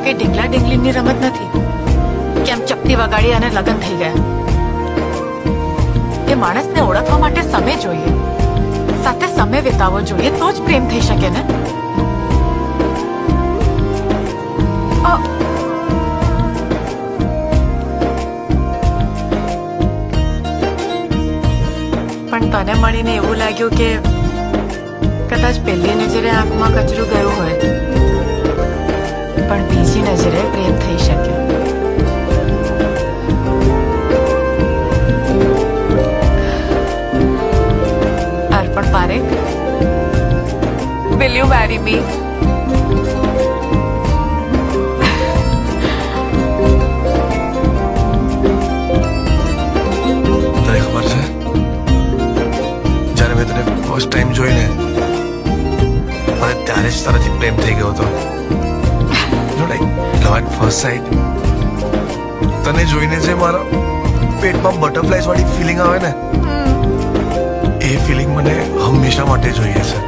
કઈ ઢીંગલા ઢીંગલીની રમત નથી કેમ ચપટી વગાડી અને લગ્ન થઈ ગયા. એ માણસને ઓળખવા માટે સમય જોઈએ, સાથે સમય વિતાવવો જોઈએ, તો જ પ્રેમ થઈ શકે ને. પણ તને મળીને એવું લાગ્યું કે કદાચ પહેલી નજરે આંખમાં કચરું ગયું હોય, પણ બીજી નજરે પ્રેમ થઈ શકે. અર્પણ Parekh, will you marry me? તને ખબર છે, જ્યારે મેં તને ફર્સ્ટ ટાઈમ જોઈને મને ત્યારે જ તારાથી પ્રેમ થઈ ગયો હતો. Like love at first sight. તને જોઈને જે મારા પેટમાં બટરફ્લાઈઝ વાળી ફિલિંગ આવે ને, એ ફિલિંગ મને હંમેશા માટે જોઈએ છે.